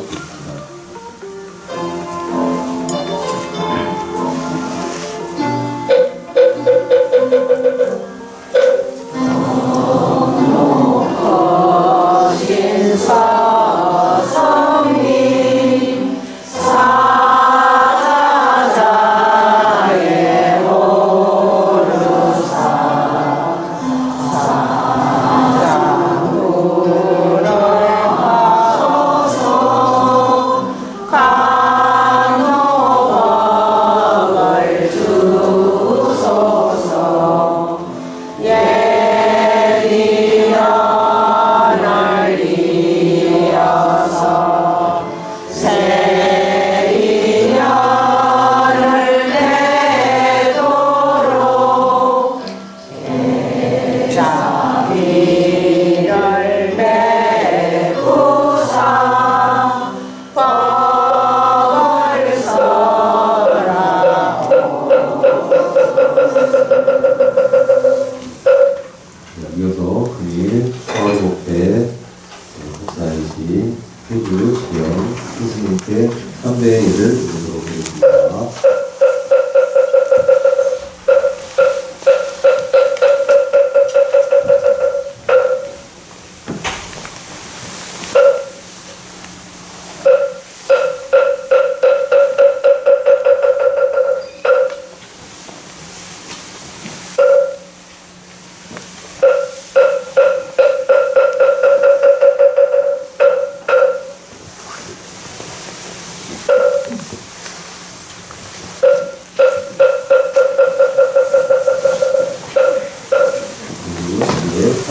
부탁드립니다. 이어서 금일 서울목회 목사이신 효주 지영 스승님께 3대의 예를 드리도록 하겠습니다.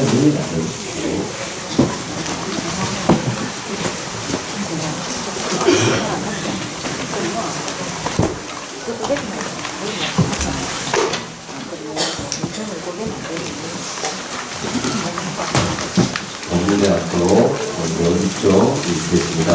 사진이 나눠주시고 정문의 앞으로 먼저 이쪽 있겠습니다.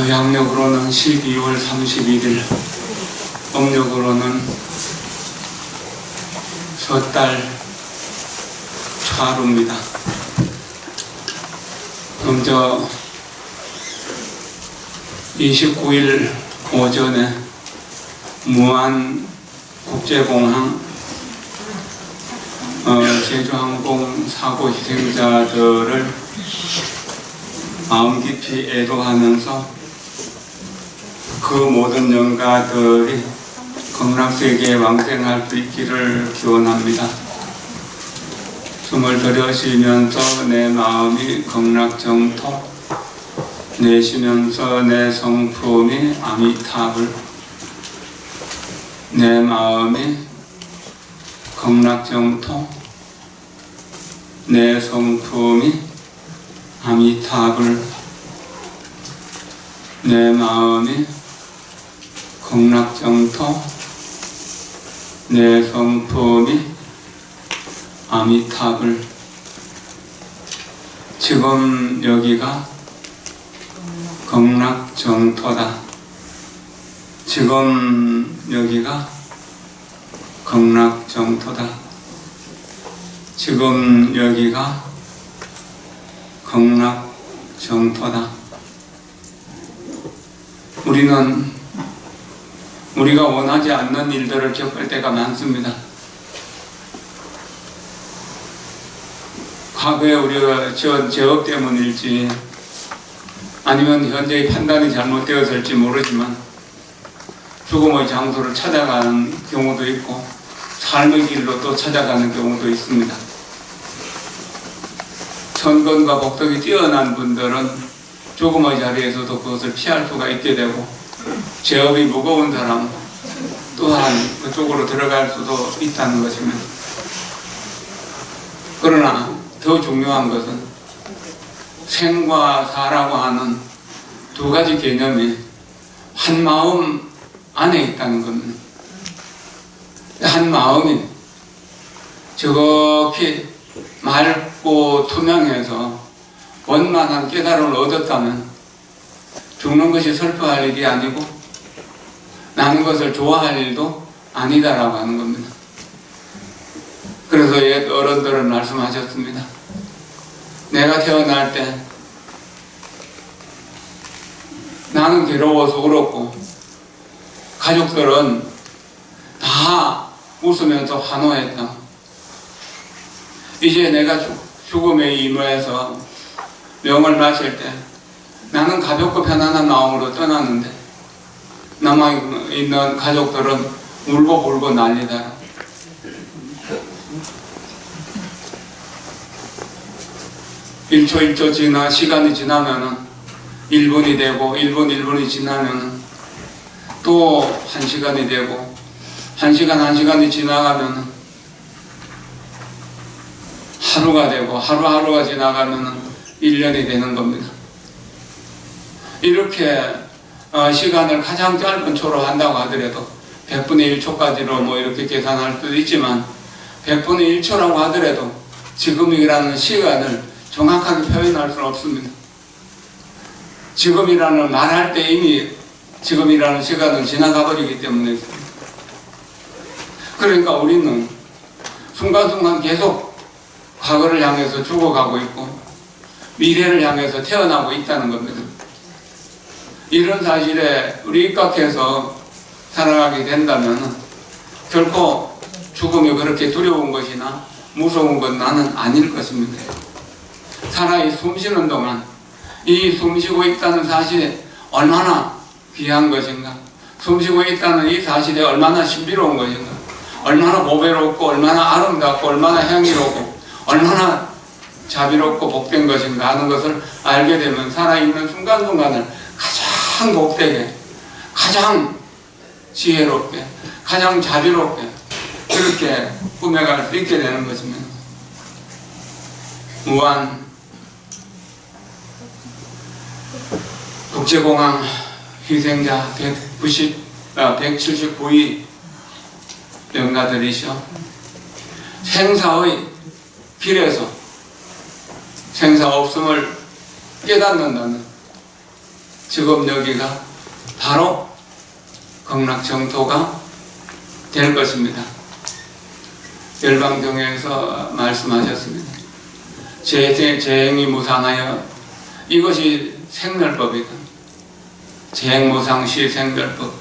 양력으로는 12월 31일, 음력으로는 섣달 초하루입니다. 먼저 29일 오전에 무안 국제공항 제주항공 사고 희생자들을 마음 깊이 애도하면서 그 모든 영가들이 극락세계에 왕생할 수 있기를 기원합니다. 숨을 들여쉬면서 내 마음이 극락정토, 내쉬면서 내 성품이 아미타불, 내 마음이 극락정토, 내 성품이 아미타불, 내 마음이 극락정토, 내 성품이 아미타불. 지금 여기가 극락정토다. 지금 여기가 극락정토다. 지금 여기가 극락정토다. 우리는 우리가 원하지 않는 일들을 겪을 때가 많습니다. 과거에 우리가 지은 죄업 때문일지 아니면 현재의 판단이 잘못되었을지 모르지만 죽음의 장소를 찾아가는 경우도 있고 삶의 길로 또 찾아가는 경우도 있습니다. 천건과 복덕이 뛰어난 분들은 죽음의 자리에서도 그것을 피할 수가 있게 되고, 죄업이 무거운 사람 또한 그쪽으로 들어갈 수도 있다는 것입니다. 더 중요한 것은 생과 사라고 하는 두 가지 개념이 한 마음 안에 있다는 겁니다. 한 마음이 저렇게 맑고 투명해서 원만한 깨달음을 얻었다면 죽는 것이 슬퍼할 일이 아니고 나는 것을 좋아할 일도 아니다라고 하는 겁니다. 그래서 옛 어른들은 말씀하셨습니다. 내가 태어날 때 나는 괴로워서 울었고 가족들은 다 웃으면서 환호했다. 이제 내가 죽음에 임해서 명을 마칠 때 나는 가볍고 편안한 마음으로 떠났는데 남아있는 가족들은 울고 불고 난리다. 일초 지나 시간이 지나면은 1분이 되고 1분이 지나면은 또 1시간이 되고 1시간이 지나가면은 하루가 되고 하루가 지나가면은 1년이 되는 겁니다. 이렇게 시간을 가장 짧은 초로 한다고 하더라도 100분의 1초까지로 뭐 이렇게 계산할 수도 있지만 100분의 1초라고 하더라도 지금이라는 시간을 정확하게 표현할 수는 없습니다. 지금이라는 말할 때 이미 지금이라는 시간은 지나가 버리기 때문에 그러니까 우리는 순간순간 계속 과거를 향해서 죽어가고 있고 미래를 향해서 태어나고 있다는 겁니다. 이런 사실에 우리 입각해서 살아가게 된다면 결코 죽음이 그렇게 두려운 것이나 무서운 건 나는 아닐 것입니다. 사람이 숨쉬는 동안 이 숨쉬고 있다는 사실이 얼마나 귀한 것인가, 숨쉬고 있다는 이 사실이 얼마나 신비로운 것인가, 얼마나 보배롭고 얼마나 아름답고 얼마나 향기롭고 얼마나 자비롭고 복된 것인가 하는 것을 알게 되면 살아있는 순간순간을 가장 복되게, 가장 지혜롭게, 가장 자비롭게 그렇게 꾸며갈 수 있게 되는 것입니다. 무한 국제공항 희생자 179위 명가들이시오. 생사의 길에서 생사 없음을 깨닫는다는 지금 여기가 바로 극락정토가 될 것입니다. 열방경에서 말씀하셨습니다. 재행이 무상하여 이것이 생멸법이다. 재행무상시 생멸법.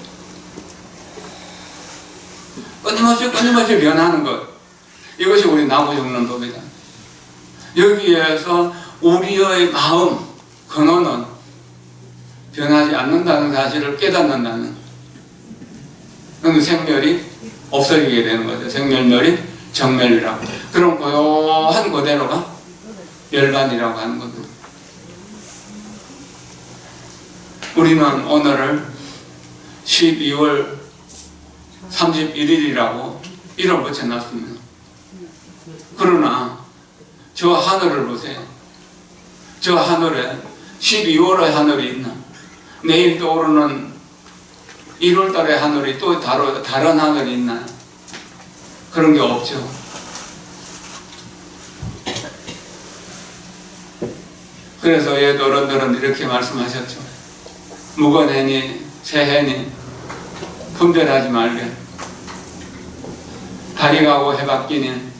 끊임없이 변하는 것. 이것이 우리 나고 죽는 법이다. 여기에서 우리의 마음, 근원은 변하지 않는다는 사실을 깨닫는다는 그럼 생멸이 없어지게 되는 거죠. 생멸멸이 정멸이라고. 그럼 고요한 그대로가 열반이라고 하는 겁니다. 우리는 오늘을 12월 31일이라고 이름 붙여놨습니다. 그러나 저 하늘을 보세요. 저 하늘에 12월의 하늘이 있나? 내일 떠오르는 1월달의 하늘이 또 다른 하늘이 있나요? 그런 게 없죠. 그래서 옛 어른들은 이렇게 말씀하셨죠. 묵은 해니 새해니 분별하지 말게. 달이 가고 해 바뀌니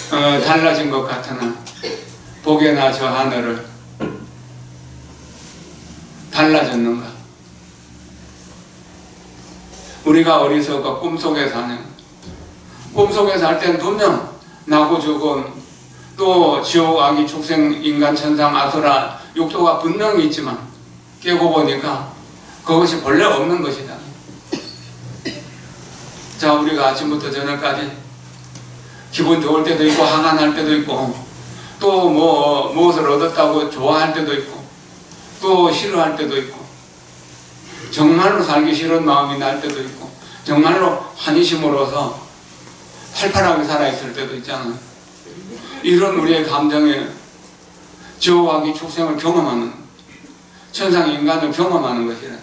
달라진 것 같으나 보게나 저 하늘을 달라졌는가? 우리가 어리석어 꿈속에 사는 꿈속에 살 땐 분명 나고 죽음 또 지옥 악이 축생 인간 천상 아수라 육도가 분명히 있지만 깨고 보니까 그것이 본래 없는 것이다. 자, 우리가 아침부터 저녁까지 기분 좋을 때도 있고 항안할 때도 있고 또 무엇을 얻었다고 좋아할 때도 있고 또 싫어할 때도 있고 정말로 살기 싫은 마음이 날 때도 있고 정말로 환희심으로서 팔팔하게 살아있을 때도 있잖아요. 이런 우리의 감정에 저하기 축생을 경험하는, 천상 인간을 경험하는 것이라.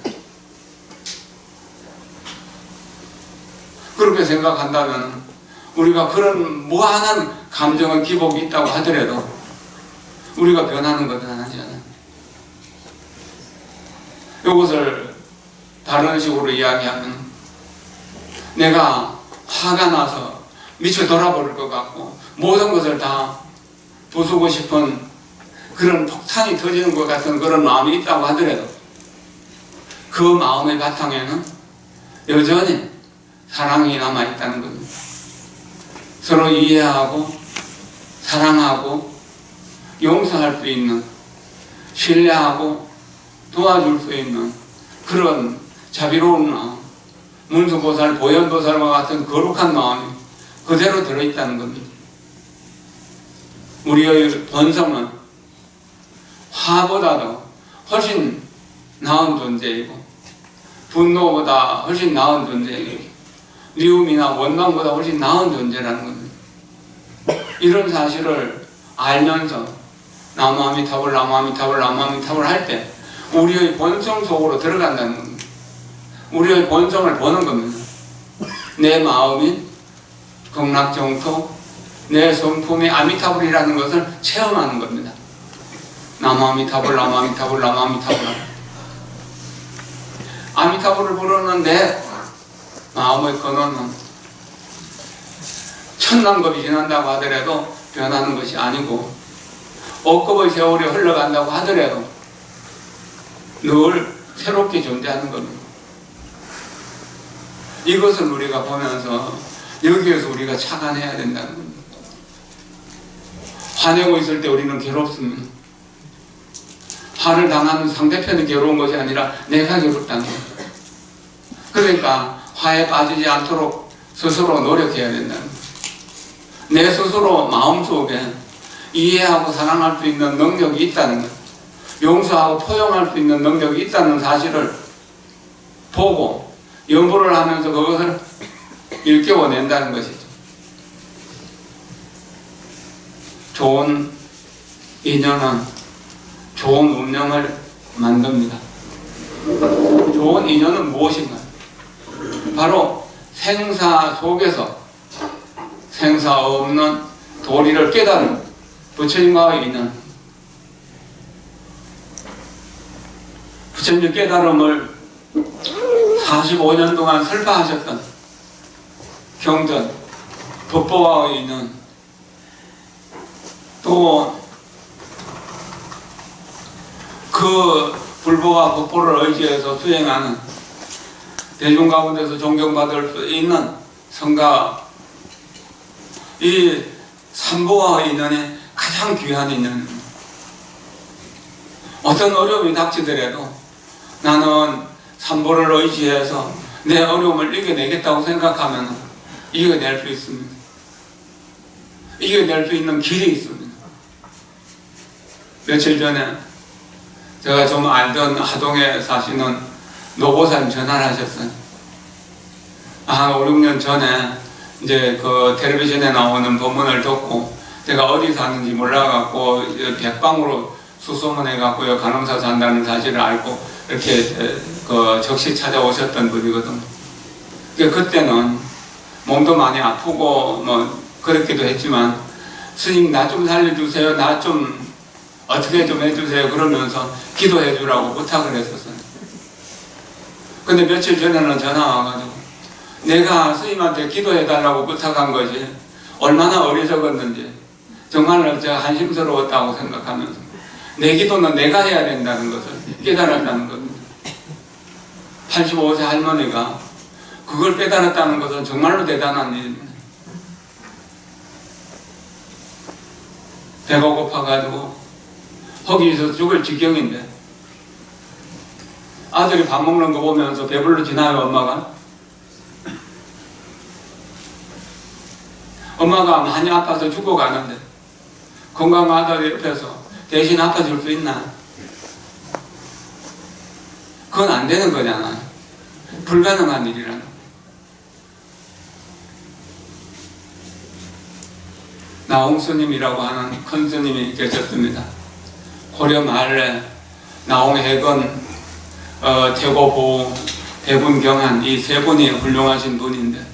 그렇게 생각한다면 우리가 그런 무한한 감정의 기복이 있다고 하더라도 우리가 변하는 것은 아니잖아요. 이것을 다른 식으로 이야기하면, 내가 화가 나서 미쳐 돌아버릴 것 같고 모든 것을 다 부수고 싶은 그런 폭탄이 터지는 것 같은 그런 마음이 있다고 하더라도 그 마음의 바탕에는 여전히 사랑이 남아있다는 겁니다. 서로 이해하고 사랑하고 용서할 수 있는, 신뢰하고 도와줄 수 있는 그런 자비로운 마음, 문수보살, 보현보살과 같은 거룩한 마음이 그대로 들어있다는 겁니다. 우리의 본성은 화보다도 훨씬 나은 존재이고, 분노보다 훨씬 나은 존재이고, 미움이나 원망보다 훨씬 나은 존재라는 겁니다. 이런 사실을 알면서 나무아미타불 나무아미타불 나무아미타불 할 때 우리의 본성 속으로 들어간다는 겁니다. 우리의 본성을 보는 겁니다. 내 마음이 극락정토, 내 성품이 아미타불이라는 것을 체험하는 겁니다. 나무아미타불 나무아미타불 나무아미타불. 아미타불을 부르는 내 마음의 근원은 천만급이 지난다고 하더라도 변하는 것이 아니고, 억급의 세월이 흘러간다고 하더라도 늘 새롭게 존재하는 겁니다. 이것을 우리가 보면서 여기에서 우리가 착안해야 된다는 겁니다. 화내고 있을 때 우리는 괴롭습니다. 화를 당하는 상대편이 괴로운 것이 아니라 내가 괴롭다는 겁니다. 그러니까 화에 빠지지 않도록 스스로 노력해야 된다는 겁니다. 내 스스로 마음속에 이해하고 사랑할 수 있는 능력이 있다는 것, 용서하고 포용할 수 있는 능력이 있다는 사실을 보고 연구를 하면서 그것을 일깨워낸다는 것이죠. 좋은 인연은 좋은 운명을 만듭니다. 좋은 인연은 무엇인가? 바로 생사 속에서 생사 없는 도리를 깨달은 부처님과의 인연. 부처님 깨달음을 45년 동안 설파하셨던 경전, 법보와의 인연, 또 그 불보와 법보를 의지해서 수행하는 대중 가운데서 존경받을 수 있는 성가, 이 삼보와의 인연이 가장 귀한 인연입니다. 어떤 어려움이 닥치더라도 나는 삼보를 의지해서 내 어려움을 이겨내겠다고 생각하면 이겨낼 수 있습니다. 이겨낼 수 있는 길이 있습니다. 며칠 전에 제가 좀 알던 하동에 사시는 노보사님 전화를 하셨어요. 한 5, 6년 전에 이제 그 텔레비전에 나오는 법문을 듣고 제가 어디 사는지 몰라갖고 백방으로 수소문해갖고요 간호사 산다는 사실을 알고 이렇게 그 적시 찾아오셨던 분이거든요. 그때는 몸도 많이 아프고 뭐 그렇기도 했지만, 스님 나 좀 살려주세요, 나 좀 어떻게 좀 해주세요 그러면서 기도해 주라고 부탁을 했었어요. 근데 며칠 전에는 전화 와가지고 내가 스님한테 기도해 달라고 부탁한 것이 얼마나 어리석었는지 정말 제가 한심스러웠다고 생각하면서 내 기도는 내가 해야 된다는 것을 깨달았다는 겁니다. 85세 할머니가 그걸 깨달았다는 것은 정말로 대단한 일입니다. 배가 고파가지고 거기서 죽을 지경인데 아들이 밥 먹는 거 보면서 배불러 지나요. 엄마가 많이 아파서 죽어가는데 건강한 아들 옆에서 대신 아파줄 수 있나? 그건 안 되는 거잖아. 불가능한 일이라는. 나홍 스님이라고 하는 큰 스님이 계셨습니다. 고려 말에 나홍해건, 태고보, 백운경한 이 세 분이 훌륭하신 분인데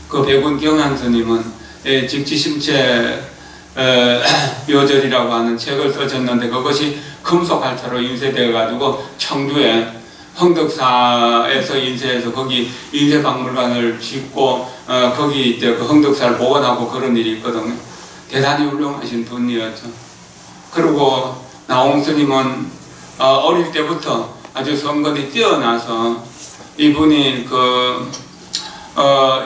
그 백운경한 스님은 직지심체 묘절이라고 하는 책을 써졌는데 그것이 금속할차로 인쇄되어 가지고 청주에 흥덕사에서 인쇄해서 거기 인쇄박물관을 짓고 거기 이제 그 흥덕사를 복원하고 그런 일이 있거든요. 대단히 훌륭하신 분이었죠. 그리고 나홍 스님은 어릴 때부터 아주 성건이 뛰어나서 이분이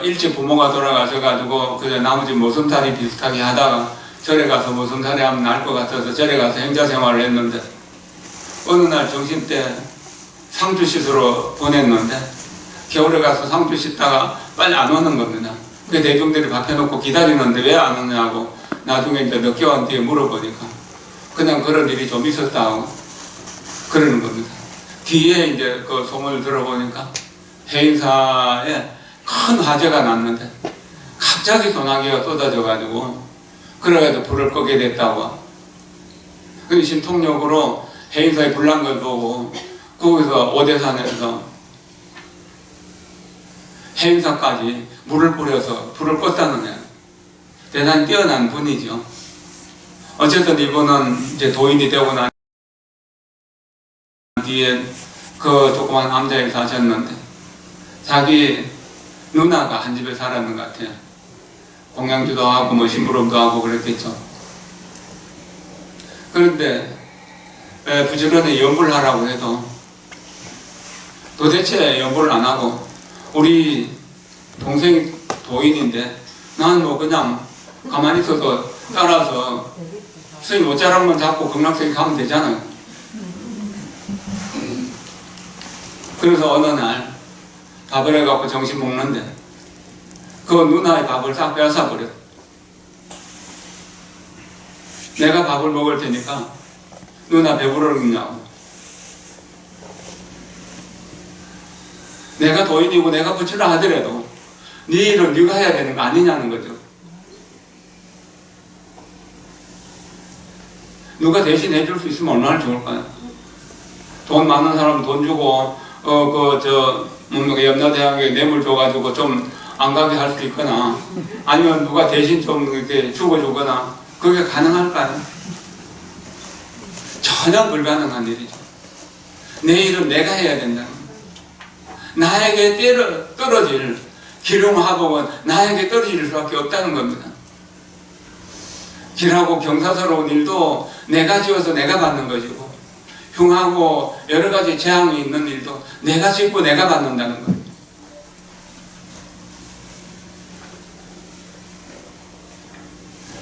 일찍 부모가 돌아가셔가지고 그저 나머지 모순살이 비슷하게 하다가 절에 가서 모순살이 하면 나을 것 같아서 절에 가서 행자 생활을 했는데 어느 날 점심 때 상주 씻으러 보냈는데 겨울에 가서 상주 씻다가 빨리 안 오는 겁니다. 그 대중들이 밥 해놓고 기다리는데 왜 안 오냐고 나중에 이제 몇 개월 뒤에 물어보니까 그냥 그런 일이 좀 있었다고 그러는 겁니다. 뒤에 이제 그 소문을 들어보니까 해인사에 큰 화재가 났는데 갑자기 소나기가 쏟아져가지고 그래가지고 불을 끄게 됐다고. 그 신통력으로 해인사에 불 난 걸 보고 거기서 오대산에서 해인사까지 물을 뿌려서 불을 껐다는 애. 대단히 뛰어난 분이죠. 어쨌든 이분은 이제 도인이 되고 난 뒤에 그 조그만 남자에 사셨는데 자기 누나가 한 집에 살았는 것 같아요. 공양주도 하고 뭐 심부름도 하고 그랬겠죠. 그런데 부지런히 연불 하라고 해도 도대체 연불을 안 하고 우리 동생이 도인인데 나는 뭐 그냥 가만히 있어서 따라서 스님 옷자락만 잡고 극락세계 가면 되잖아요. 그래서 어느 날 밥을 해갖고 정신 먹는데 그 누나의 밥을 싹 빼앗아 버렸어. 내가 밥을 먹을 테니까 누나 배부르겠냐고. 내가 도인이고 내가 부처라 하더라도 네 일은 네가 해야 되는 거 아니냐는 거죠. 누가 대신 해줄 수 있으면 얼마나 좋을까요? 돈 많은 사람 돈 주고 염라대왕에 뇌물 줘가지고 좀 안 가게 할 수 있거나 아니면 누가 대신 좀 이렇게 죽어주거나 그게 가능할까요? 전혀 불가능한 일이죠. 내 일은 내가 해야 된다는 거예요. 나에게 떨어질 기름화복은 나에게 떨어질 수밖에 없다는 겁니다. 길하고 경사스러운 일도 내가 지어서 내가 받는 것이고 흉하고 여러 가지 재앙이 있는 일도 내가 짓고 내가 받는다는 거예요.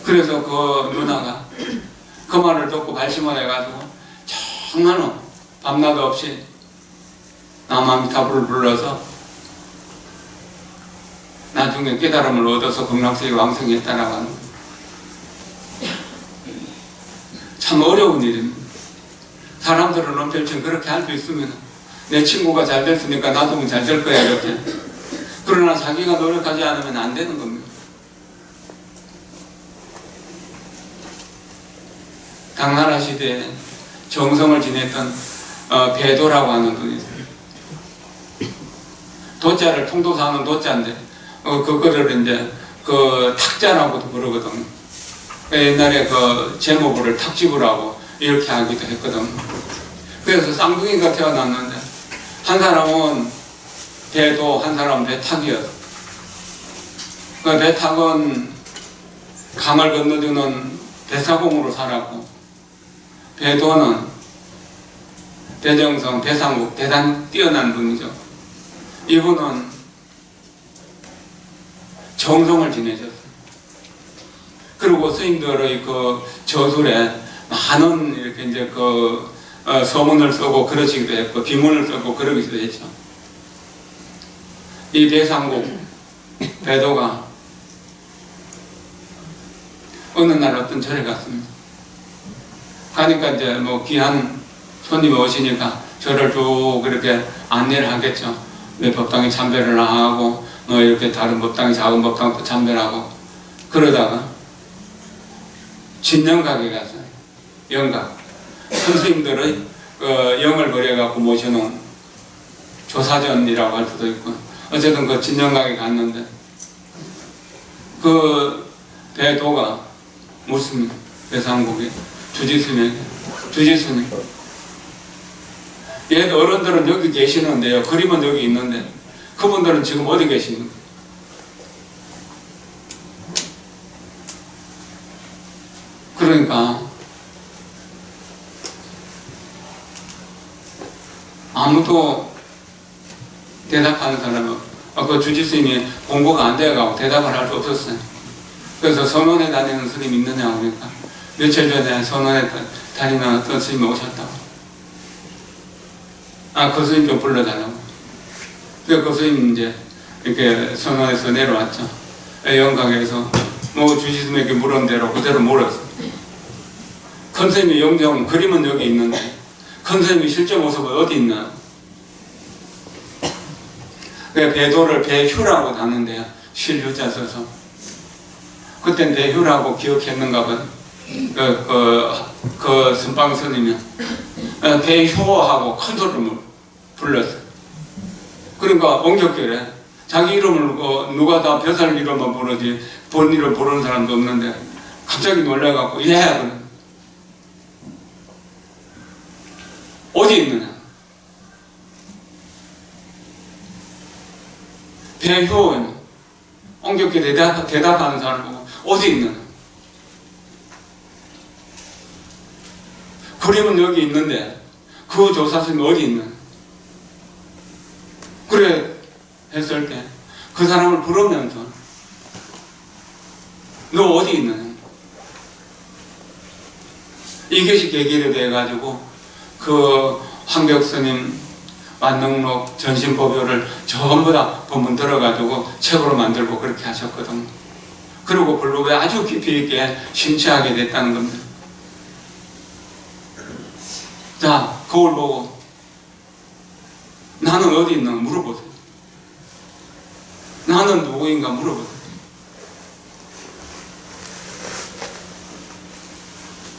그래서 그 누나가 그 말을 듣고 발심을 해가지고 정말로 밤낮 없이 남아미타불을 불러서 나중에 깨달음을 얻어서 극락세계 왕성했다라고 하는 거예요. 참 어려운 일입니다. 사람들은 엄청 그렇게 할 수 있으면 내 친구가 잘 됐으니까 나도 잘 될 거야 이렇게. 그러나 자기가 노력하지 않으면 안 되는 겁니다. 당나라 시대에 정성을 지냈던 배도라고 하는 분이 있어요. 도자를 통도사하는 도자인데 그거를 이제 그 탁자라고도 부르거든요. 옛날에 그 제목을 탁지부라고 이렇게 하기도 했거든요. 그래서 쌍둥이가 태어났는데 한 사람은 배도 한 사람은 배탁이었어. 그 배탁은 강을 건너주는 배사공으로 살았고 배도는 배정성, 배상국 대단히 뛰어난 분이죠. 이분은 정성을 지내셨어요. 그리고 스님들의 그 저술에 많은 이렇게 이제 서문을 쓰고 그러시기도 했고 비문을 쓰고 그러기도 했죠. 이 배상국 배도가 어느 날 어떤 절에 갔습니다. 가니까 이제 뭐 귀한 손님이 오시니까 저를 쭉 그렇게 안내를 하겠죠. 왜 법당에 참배를 하고 뭐 이렇게 다른 법당에 작은 법당도 참배를 하고 그러다가 진영각에 갔어요. 영각. 선생님들의 영을 버려갖고 모셔놓은 조사전이라고 할 수도 있고, 어쨌든 그 진영각에 갔는데, 그 배도가 묻습니다. 배상국에 주지스님에게. 주지스님, 옛 어른들은 여기 계시는데요. 그림은 여기 있는데 그분들은 지금 어디 계십니까? 그러니까 아무도 대답하는 사람은 그 주지스님이 공부가 안 돼가고 대답을 할 수 없었어요. 그래서 선원에 다니는 스님이 있느냐고 하니까 며칠 전에 선원에 다니는 어떤 스님이 오셨다고. 그 스님 좀 불러달라고. 그 스님 이제 이렇게 선원에서 내려왔죠. 영각에서 뭐 주지스님에게 물은 대로 그대로 물었어. 큰 스님이 영정 그림은 여기 있는데 큰 스님이 실제 모습은 어디 있나? 배도를 배휴라고 하는데요. 실휴자 써서. 그땐 배휴라고 기억했는가 봐. 그 선방 스님이 배효하고 큰 소리를 불렀어. 그러니까 엉겹결에 자기 이름을 누가 다 벼살 이름만 부르지 본 이름 부르는 사람도 없는데 갑자기 놀라갖고 그래. 어디 있느냐? 배효 엉겹게 대답하는 사람 보고 어디 있느냐? 그림은 여기 있는데 그 조사스님이 어디 있느냐? 그래 했을 때 그 사람을 부르면서 너 어디 있느냐? 이것이 계기를 돼가지고 그 황벽스님 만능록 전신법요를 전부 다 본문 들어가지고 책으로 만들고 그렇게 하셨거든요. 그리고 블로그에 아주 깊이 있게 심취하게 됐다는 겁니다. 자, 거울 보고 나는 어디 있나 물어보세요. 나는 누구인가 물어보세요.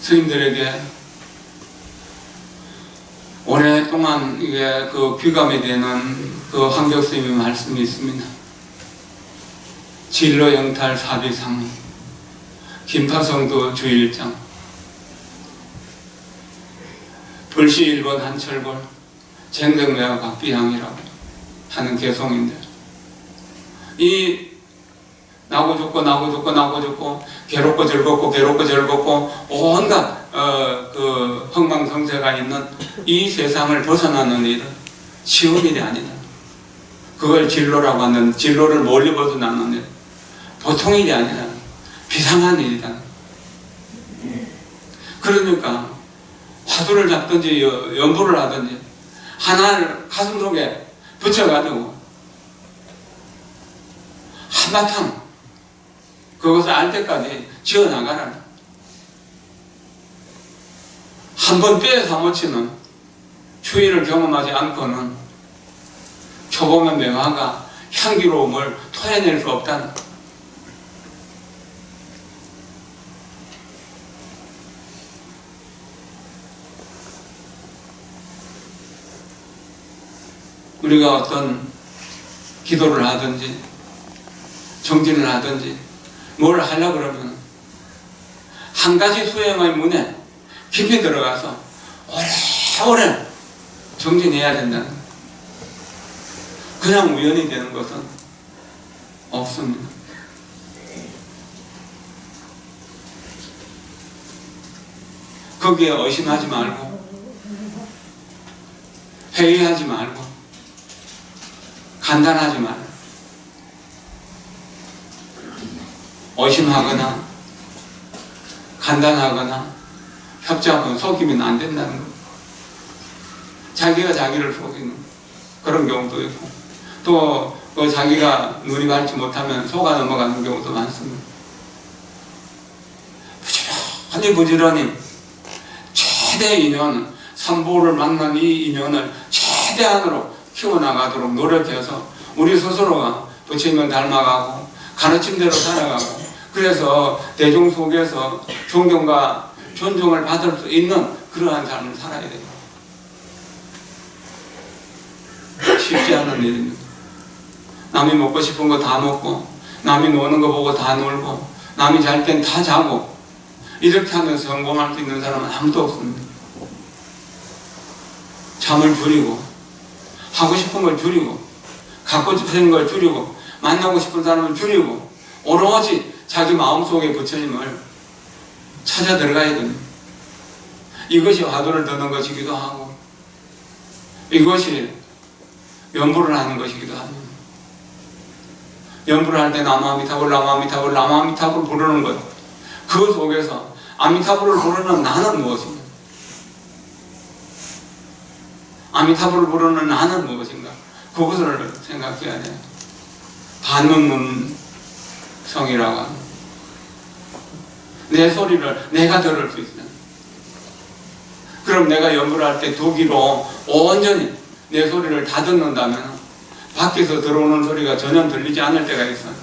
스님들에게 오랫동안 이게 그 귀감이 되는 그 황벽스님의 말씀이 있습니다. 진로 영탈 사비상 김파성도 주일장 불시 1번 한철골 쟁정매와 각비향이라고 하는 개송인데 이 나고 죽고 괴롭고 즐겁고 온갖 그 흥망성쇠가 있는 이 세상을 벗어나는 일은 쉬운 일이 아니다. 그걸 진로라고 하는 진로를 멀리 벗어나는 일 보통 일이 아니라 비상한 일이다. 그러니까 화두를 잡든지 연부를 하든지 하나를 가슴속에 붙여가지고 한바탕 그것을 알 때까지 지어나가라. 한번 뼈에 사무치는 추위를 경험하지 않고는 초봄의 명화가 향기로움을 토해낼 수 없다는. 우리가 어떤 기도를 하든지 정진을 하든지 뭘 하려고 그러면 한 가지 수행의 문에 깊이 들어가서 오래오래 정진해야 된다는 거예요. 그냥 우연히 되는 것은 없습니다. 거기에 의심하지 말고 회의하지 말고 간단하지 말고 의심하거나 간단하거나 협잡은 속이면 안 된다는 거. 자기가 자기를 속이는 그런 경우도 있고 또 그 자기가 눈이 밝지 못하면 속아 넘어가는 경우도 많습니다. 부지런히 최대 인연 삼보를 만난 이 인연을 최대한으로 키워나가도록 노력해서 우리 스스로가 부처님을 닮아가고 가르침대로 살아가고 그래서 대중 속에서 존경과 존중을 받을 수 있는 그러한 삶을 살아야 돼요. 쉽지 않은 일입니다. 남이 먹고 싶은 거 다 먹고, 남이 노는 거 보고 다 놀고, 남이 잘 땐 다 자고, 이렇게 하면서 성공할 수 있는 사람은 아무도 없습니다. 잠을 줄이고, 하고 싶은 걸 줄이고, 갖고 싶은 걸 줄이고, 만나고 싶은 사람을 줄이고, 오로지 자기 마음속에 부처님을 찾아 들어가야 됩니다. 이것이 화두를 드는 것이기도 하고, 이것이 연부를 하는 것이기도 합니다. 연부를 할 때 나무아미타불 나무아미타불 나무아미타불 부르는 것, 그 속에서 아미타불을 부르는 나는 무엇인가? 아미타불을 부르는 나는 무엇인가? 그것을 생각해야 돼요. 반문문성이라고 합니다. 내 소리를 내가 들을 수 있어요. 그럼 내가 연부를 할 때 두 귀로 온전히 내 소리를 다 듣는다면 밖에서 들어오는 소리가 전혀 들리지 않을 때가 있어요.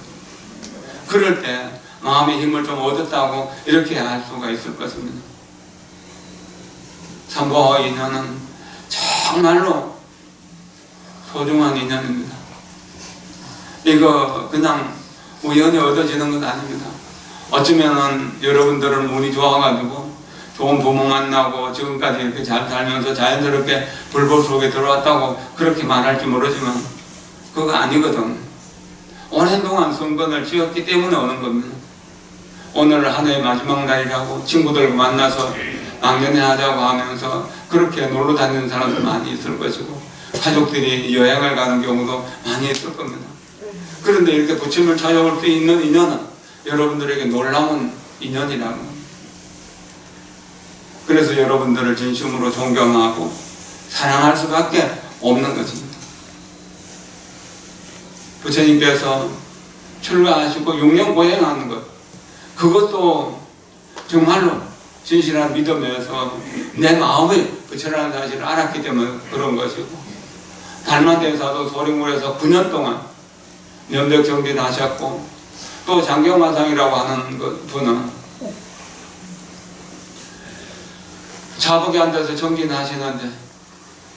그럴 때 마음의 힘을 좀 얻었다고 이렇게 할 수가 있을 것입니다. 삼보와 인연은 정말로 소중한 인연입니다. 이거 그냥 우연히 얻어지는 건 아닙니다. 어쩌면은 여러분들은 운이 좋아가지고 좋은 부모 만나고 지금까지 이렇게 잘 살면서 자연스럽게 불법 속에 들어왔다고 그렇게 말할지 모르지만 그거 아니거든. 오랜 동안 성건을 지었기 때문에 오는 겁니다. 오늘 한 해의 마지막 날이라고 친구들 만나서 막연히 하자고 하면서 그렇게 놀러 다니는 사람도 많이 있을 것이고 가족들이 여행을 가는 경우도 많이 있을 겁니다. 그런데 이렇게 부처님을 찾아올 수 있는 인연은 여러분들에게 놀라운 인연이라는 겁니다. 그래서 여러분들을 진심으로 존경하고 사랑할 수밖에 없는 것입니다. 부처님께서 출가하시고 6년 고행하는 것, 그것도 정말로 진실한 믿음에서 내 마음이 부처라는 사실을 알았기 때문에 그런 것이고, 달마대사도 소림굴에서 9년 동안 면벽정진하셨고, 또 장경화상이라고 하는 분은 자복에 앉아서 정진하시는데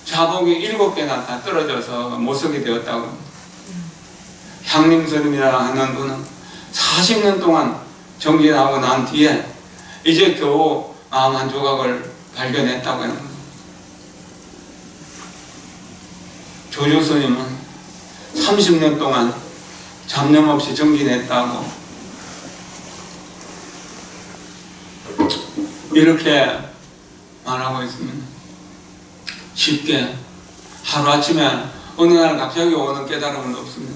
자복이 7개나 다 떨어져서 못 쓰게 되었다고 합니다. 향림스님이라 하는 분은 40년 동안 정진하고 난 뒤에 이제 겨우 마음 한 조각을 발견했다고 합니다. 조주스님은 30년 동안 잡념 없이 정진했다고 이렇게 말하고 있습니다. 쉽게 하루아침에 어느 날 갑자기 오는 깨달음은 없습니다.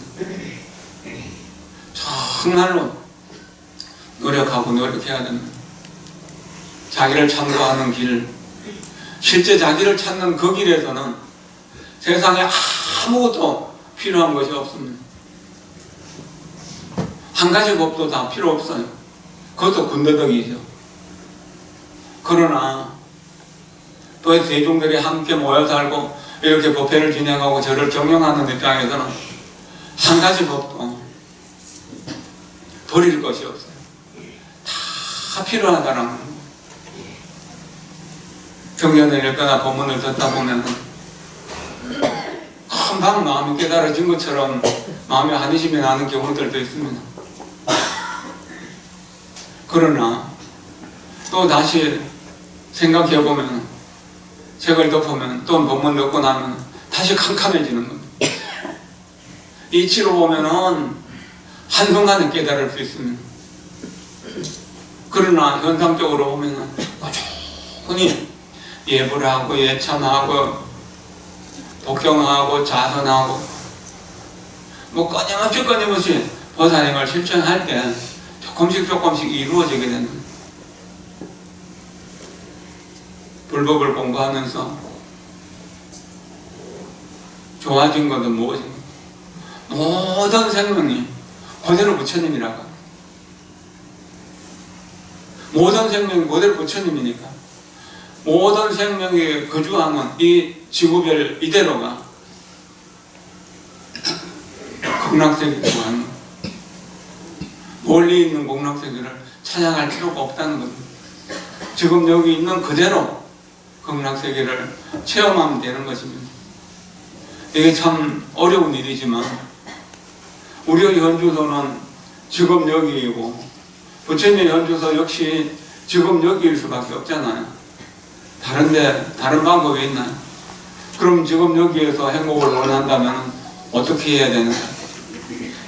정말로 노력하고 노력해야 됩니다. 자기를 참고하는 길, 실제 자기를 찾는 그 길에서는 세상에 아무것도 필요한 것이 없습니다. 한 가지 법도 다 필요 없어요. 그것도 군더더기죠. 그러나 또 대중들이 함께 모여 살고 이렇게 법회를 진행하고 저를 경영하는 입장에서는 한 가지 법도 버릴 것이 없어요. 다 필요하다는 거예요. 경전을 읽거나 본문을 듣다 보면 금방 마음이 깨달아진 것처럼 마음에 한의심이 나는 경우들도 있습니다. 그러나 또 다시 생각해보면, 책을 덮으면 또 본문 듣고 나면 다시 캄캄해지는 겁니다. 이치로 보면은 한순간에 깨달을 수 있습니다. 그러나 현상적으로 보면은 꾸준히 예불 하고 예참하고 독경하고 자선하고 뭐 끊임없이 보살행을 실천할 때 조금씩 이루어지게 됩니다. 불법을 공부하면서 좋아진 것은 무엇인가? 모든 생명이 그대로 부처님이라고 합니다. 모든 생명이 그대로 부처님이니까 모든 생명이 거주하는 이 지구별 이대로가 극락세계라고 하는 멀리 있는 극락세계를 찾아갈 필요가 없다는 겁니다. 지금 여기 있는 그대로 극락세계를 체험하면 되는 것입니다. 이게 참 어려운 일이지만 우리의 현주소는 지금 여기이고 부처님의 현주소 역시 지금 여기일 수밖에 없잖아요. 다른 방법이 있나요? 그럼 지금 여기에서 행복을 원한다면 어떻게 해야 되는가?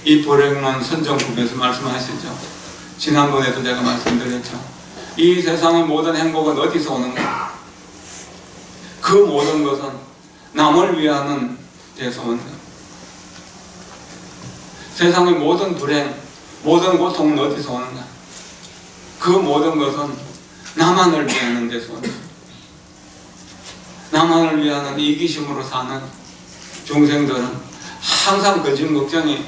이 불행론 선정국에서 말씀하시죠. 지난번에도 제가 말씀드렸죠. 이 세상의 모든 행복은 어디서 오는가? 그 모든 것은 남을 위하는 데서 온다. 세상의 모든 불행, 모든 고통은 어디서 오는가? 그 모든 것은 나만을 위하는 데서 온다. 나만을 위하는 이기심으로 사는 중생들은 항상 그 짐 걱정이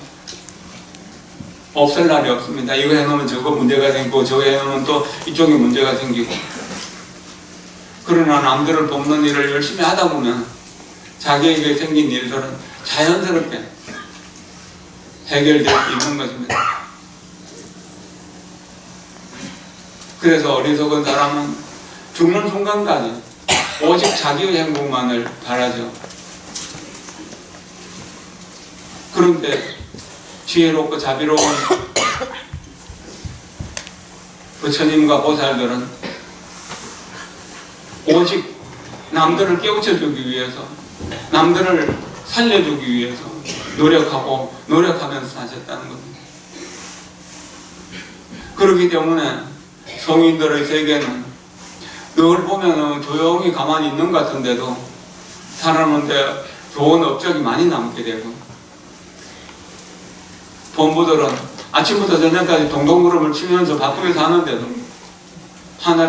없을 날이 없습니다. 이거 해놓으면 저거 문제가 생기고 저거 해놓으면 또 이쪽에 문제가 생기고. 그러나 남들을 돕는 일을 열심히 하다 보면 자기에게 생긴 일들은 자연스럽게 해결되어 있는 것입니다. 그래서 어리석은 사람은 죽는 순간까지 오직 자기의 행복만을 바라죠. 그런데 지혜롭고 자비로운 부처님과 보살들은 오직 남들을 깨우쳐주기 위해서, 남들을 살려주기 위해서 노력하면서 사셨다는 겁니다. 그렇기 때문에 성인들의 세계는 늘 보면 조용히 가만히 있는 것 같은데도 살았는데 좋은 업적이 많이 남게 되고, 본부들은 아침부터 저녁까지 동동구름을 치면서 바쁘게 사는데도 한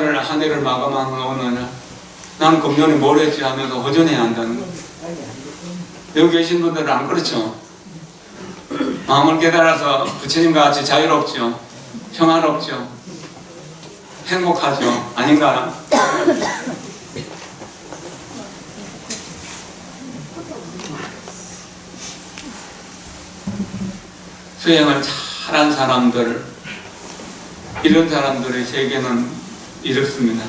해를 마감하는 오늘 나는 금년에 뭘 했지 하면서 허전해야 한다는 거. 여기 계신 분들은 안 그렇죠? 마음을 깨달아서 부처님과 같이 자유롭죠, 평화롭죠, 행복하죠. 아닌가요? 수행을 잘한 사람들, 이런 사람들의 세계는 이렇습니다.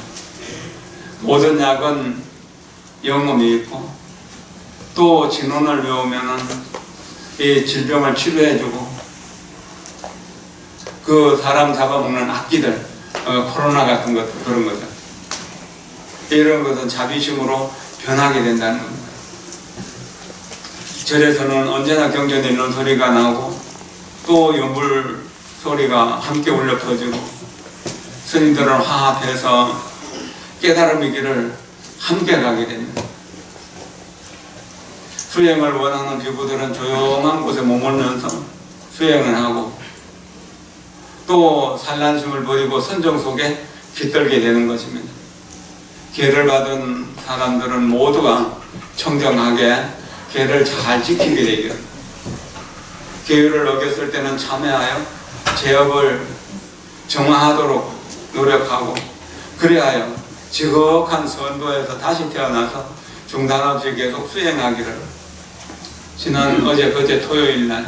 모든 약은 영험이 있고, 또 진원을 배우면은 이 질병을 치료해주고, 그 사람 잡아먹는 악기들, 코로나 같은 것, 그런 거죠. 이런 것은 자비심으로 변하게 된다는 겁니다. 절에서는 언제나 경전에 있는 소리가 나고, 또 연불 소리가 함께 울려 퍼지고, 스님들은 화합해서 깨달음의 길을 함께 가게 됩니다. 수행을 원하는 비구들은 조용한 곳에 머물면서 수행을 하고, 또 산란심을 버리고 선정 속에 깃들게 되는 것입니다. 계를 받은 사람들은 모두가 청정하게 계를 잘 지키게 되게 됩니다. 계율을 어겼을 때는 참회하여 제업을 정화하도록 노력하고, 그리하여 지극한 선도에서 다시 태어나서 중단 없이 계속 수행하기를. 지난 어제 그제 토요일날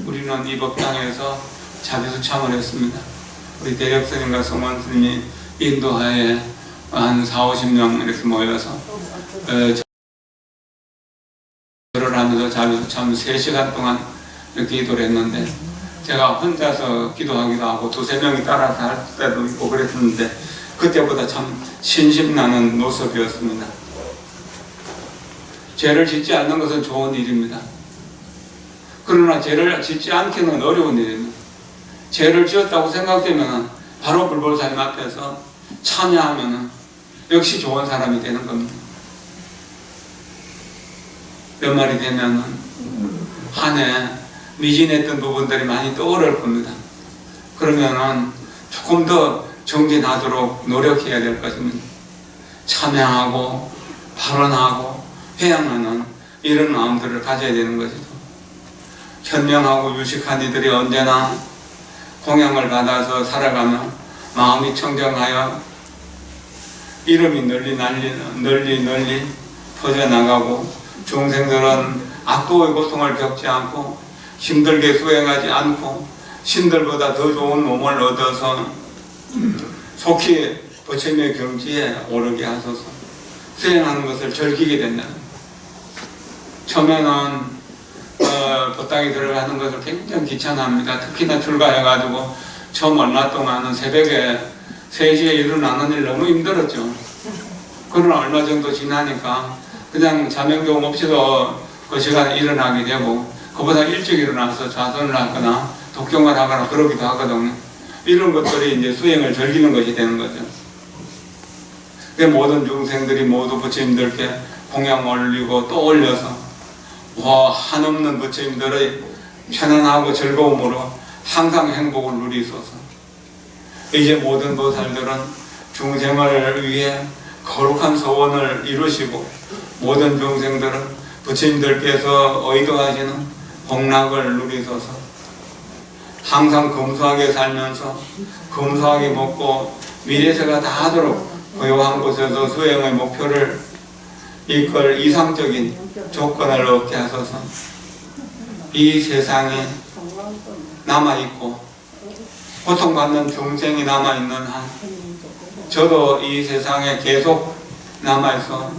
우리는 이 법당에서 자비수참을 했습니다. 우리 대력스님과 성원스님이 인도하에 한 40-50명 이렇게 모여서 절을 하면서 자비수참 3시간 동안 이렇게 기도를 했는데, 제가 혼자서 기도하기도 하고 2-3명이 따라서 할 때도 있고 그랬는데, 그때보다 참 신심나는 모습이었습니다. 죄를 짓지 않는 것은 좋은 일입니다. 그러나 죄를 짓지 않기는 어려운 일입니다. 죄를 지었다고 생각되면 바로 불보살님 앞에서 참여하면 역시 좋은 사람이 되는 겁니다. 연말이 되면 한 해 미진했던 부분들이 많이 떠오를 겁니다. 그러면은 조금 더 정진하도록 노력해야 될 것입니다. 참여하고 발언하고 회양하는 이런 마음들을 가져야 되는 것이죠. 현명하고 유식한 이들이 언제나 공양을 받아서 살아가며 마음이 청정하여 이름이 널리 퍼져나가고, 중생들은 악도의 고통을 겪지 않고 힘들게 수행하지 않고 신들보다 더 좋은 몸을 얻어서 속히 부처님의 경지에 오르게 하소서. 수행하는 것을 즐기게 된다. 처음에는 법당에 들어가는 것을 굉장히 귀찮아합니다. 특히나 출가해가지고 처음 얼마 동안은 새벽에 3시에 일어나는 일 너무 힘들었죠. 그러나 얼마 정도 지나니까 그냥 자명경 없이도 그 시간에 일어나게 되고, 그보다 일찍 일어나서 좌선을 하거나 독경을 하거나 그러기도 하거든요. 이런 것들이 이제 수행을 즐기는 것이 되는 거죠. 모든 중생들이 모두 부처님들께 공양 올리고 또 올려서 한없는 부처님들의 편안하고 즐거움으로 항상 행복을 누리소서. 이제 모든 보살들은 중생을 위해 거룩한 소원을 이루시고, 모든 중생들은 부처님들께서 의도하시는 복락을 누리소서. 항상 검소하게 살면서 검소하게 먹고 미래세가 다하도록 고요한 곳에서 수행의 목표를 이끌 이상적인 조건을 얻게 하소서. 이 세상에 남아있고 고통받는 중생이 남아있는 한 저도 이 세상에 계속 남아있어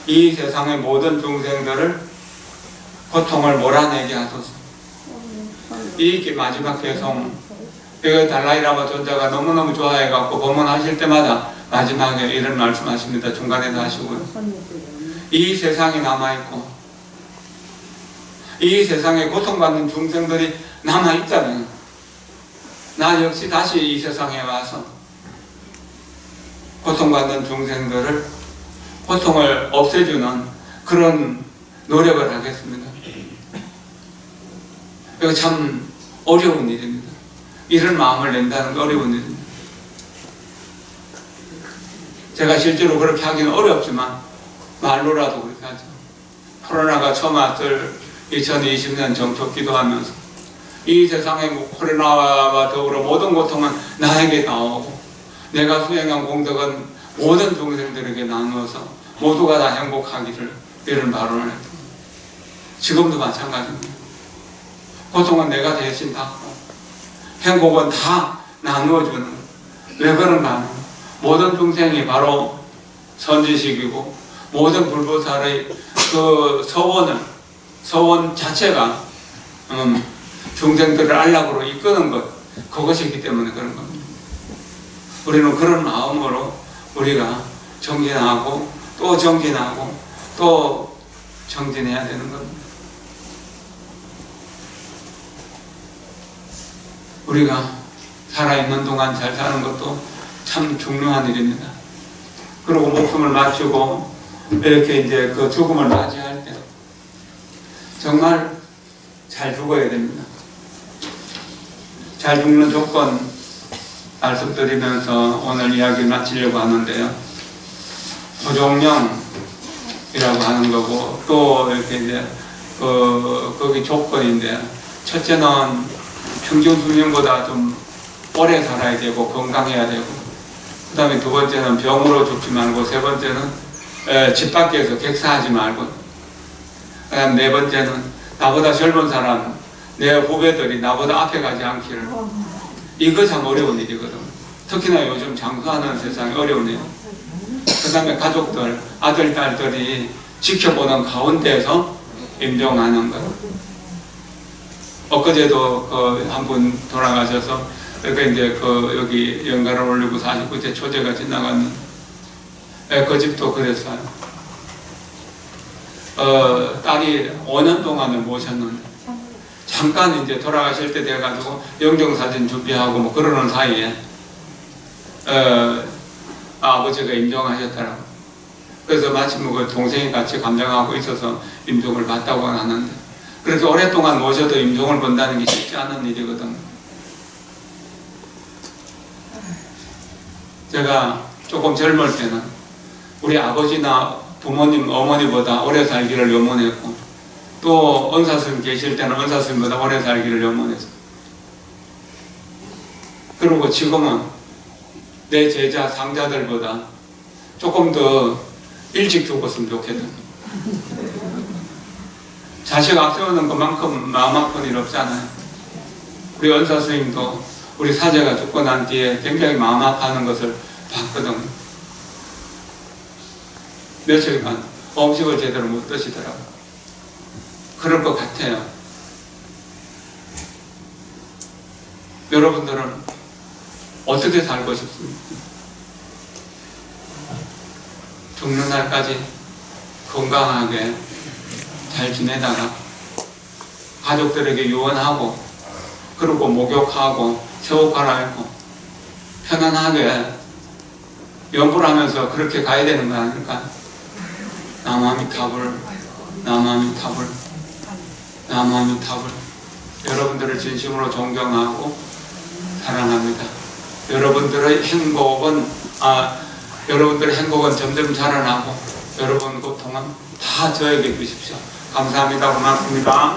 이 세상의 모든 중생들을 고통을 몰아내게 하소서. 이 마지막 개성, 이거 달라이라마 존자가 너무너무 좋아해갖고 법문하실 때마다 마지막에 이런 말씀하십니다. 중간에도 하시고요. 이 세상에 남아있고 이 세상에 고통받는 중생들이 남아있다면 나 역시 다시 이 세상에 와서 고통받는 중생들을 고통을 없애주는 그런 노력을 하겠습니다. 이거 참 어려운 일입니다. 이런 마음을 낸다는 게 어려운 일입니다. 제가 실제로 그렇게 하기는 어렵지만 말로라도 그렇게 하죠. 코로나가 처음 왔을 2020년 정토 기도하면서 이 세상의 코로나와 더불어 모든 고통은 나에게 나오고 내가 수행한 공덕은 모든 중생들에게 나누어서 모두가 다 행복하기를, 이런 발언을 했다. 지금도 마찬가지입니다. 고통은 내가 대신 받고 행복은 다 나누어주는, 왜 그런가 하면 모든 중생이 바로 선지식이고 모든 불보살의 그 서원 자체가 중생들을 안락으로 이끄는 것, 그것이기 때문에 그런 겁니다. 우리는 그런 마음으로 우리가 정진하고 또 정진하고 또 정진해야 되는 겁니다. 우리가 살아있는 동안 잘 사는 것도 참 중요한 일입니다. 그리고 목숨을 마치고 이렇게 이제 그 죽음을 맞이할 때 정말 잘 죽어야 됩니다. 잘 죽는 조건 말씀드리면서 오늘 이야기 마치려고 하는데요. 부종령이라고 하는 거고, 또 이렇게 이제 거기 조건인데, 첫째는 평균 수명보다 좀 오래 살아야 되고 건강해야 되고, 그 다음에 두 번째는 병으로 죽지 말고, 세 번째는 집 밖에서 객사하지 말고, 그 다음 네 번째는 나보다 젊은 사람, 내 후배들이 나보다 앞에 가지 않기를. 이거 참 어려운 일이거든. 특히나 요즘 장수하는 세상이 어려운 일. 그 다음에 가족들, 아들, 딸들이 지켜보는 가운데서 임종하는 것. 엊그제도 한 분 돌아가셔서, 그러니까 이제 여기 연가를 올리고 49째 초제가 지나갔는데, 그 집도 그랬어요. 딸이 5년 동안을 모셨는데, 잠깐 이제 돌아가실 때 돼가지고 영정사진 준비하고 뭐 그러는 사이에 아버지가 임종하셨더라고. 그래서 마침 그 동생이 같이 감정하고 있어서 임종을 받다고 하는데, 그렇게 오랫동안 모셔도 임종을 본다는 게 쉽지 않은 일이거든. 제가 조금 젊을 때는 우리 아버지나 부모님, 어머니보다 오래 살기를 염원했고, 또 은사스님 계실 때는 은사스님보다 오래 살기를 염원했어. 그리고 지금은 내 제자 상자들보다 조금 더 일찍 죽었으면 좋겠다. 자식 앞세우는 것만큼 마음 아픈 일 없잖아요. 우리 은사스님도 우리 사제가 죽고 난 뒤에 굉장히 마음 아파하는 것을 봤거든요. 며칠간 음식을 제대로 못 드시더라고요. 그럴 것 같아요. 여러분들은 어떻게 살고 싶습니까? 죽는 날까지 건강하게 잘 지내다가 가족들에게 유언하고 그리고 목욕하고 새 옷 갈아입고 편안하게 연구를 하면서 그렇게 가야 되는 거 아닙니까? 나무아미타불, 나무아미타불, 나무아미타불. 여러분들을 진심으로 존경하고 사랑합니다. 여러분들의 행복은 점점 자라나고 여러분 고통은 다 저에게 주십시오. 감사합니다. 고맙습니다.